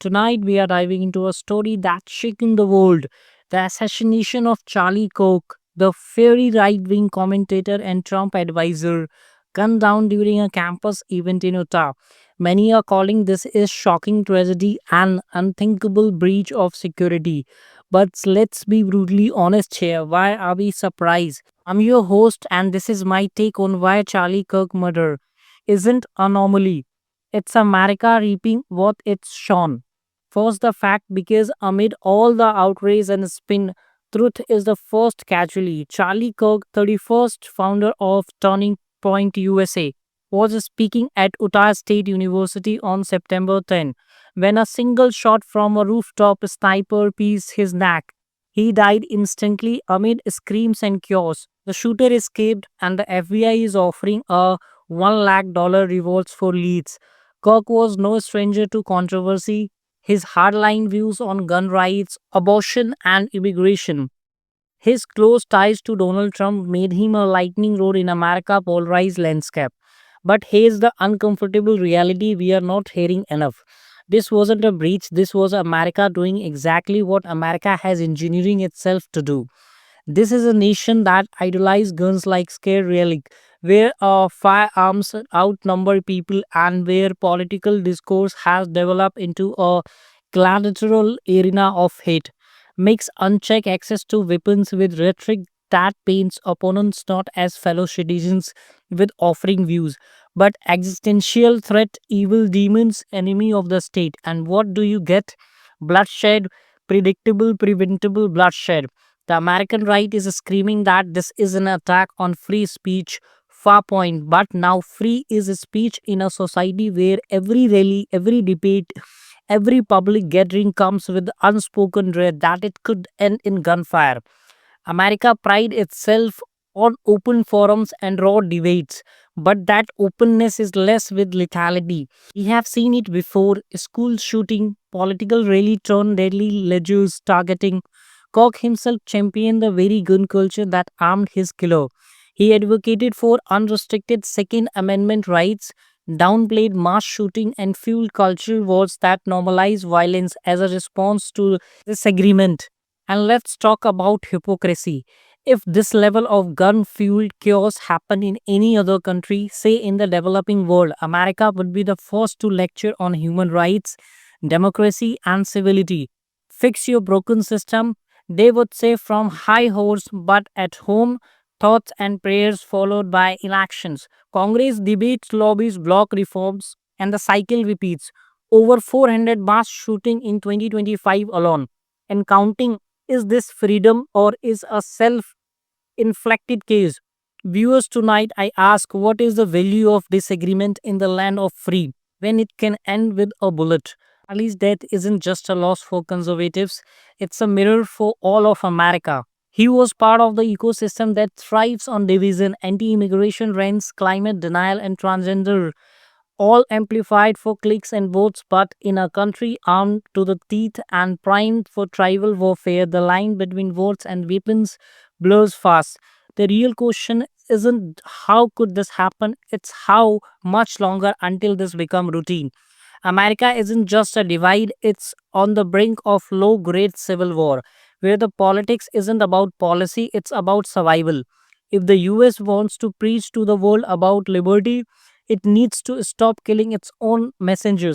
Tonight, we are diving into a story that's shaking the world: the assassination of Charlie Kirk, the fiery right wing commentator and Trump advisor, gunned down during a campus event in Utah. Many are calling this a shocking tragedy and unthinkable breach of security. But let's be brutally honest here. Why are we surprised? I'm your host, and this is my take on why Charlie Kirk murder isn't anomaly. It's America reaping what it's shown. First, the fact because amid all the outrage and spin, truth is the first casualty. Charlie Kirk, 31st founder of Turning Point USA, was speaking at Utah State University on September 10 when a single shot from a rooftop sniper pierced his neck. He died instantly amid screams and chaos. The shooter escaped, and the FBI is offering a $1 lakh rewards for leads. Kirk was no stranger to controversy. His hardline views on gun rights, abortion, and immigration, his close ties to Donald Trump made him a lightning rod in America's polarized landscape. But here's the uncomfortable reality we are not hearing enough. This wasn't a breach, this was America doing exactly what America has engineering itself to do. This is a nation that idolizes guns like scare relic, where firearms outnumber people and where political discourse has developed into a gladiatorial arena of hate, makes unchecked access to weapons with rhetoric that paints opponents not as fellow citizens with offering views, but existential threat, evil demons, enemy of the state. And what do you get? Bloodshed, predictable, preventable bloodshed. The American right is screaming that this is an attack on free speech. Far point, but now free is speech in a society where every rally, every debate, every public gathering comes with unspoken dread that it could end in gunfire. America pride itself on open forums and raw debates, but that openness is less with lethality. We have seen it before: school shooting, political rally turn deadly ledgers targeting. Koch himself championed the very gun culture that armed his killer. He advocated for unrestricted Second Amendment rights, downplayed mass shooting, and fueled cultural wars that normalized violence as a response to disagreement. And let's talk about hypocrisy. If this level of gun fueled chaos happened in any other country, say in the developing world, America would be the first to lecture on human rights, democracy, and civility. Fix your broken system, they would say from high horse, but at home, thoughts and prayers followed by inactions. Congress debates, lobbies, block reforms, and the cycle repeats. Over 400 mass shooting in 2025 alone. And counting, is this freedom or is a self inflicted case? Viewers, tonight I ask, what is the value of disagreement in the land of free when it can end with a bullet? At least death isn't just a loss for conservatives, it's a mirror for all of America. He was part of the ecosystem that thrives on division, anti immigration rants, climate denial, and transgender, all amplified for clicks and votes. But in a country armed to the teeth and primed for tribal warfare, the line between votes and weapons blurs fast. The real question isn't how could this happen, it's how much longer until this become routine. America isn't just a divide, it's on the brink of low grade civil war, where the politics isn't about policy, it's about survival. If the US wants to preach to the world about liberty, it needs to stop killing its own messengers.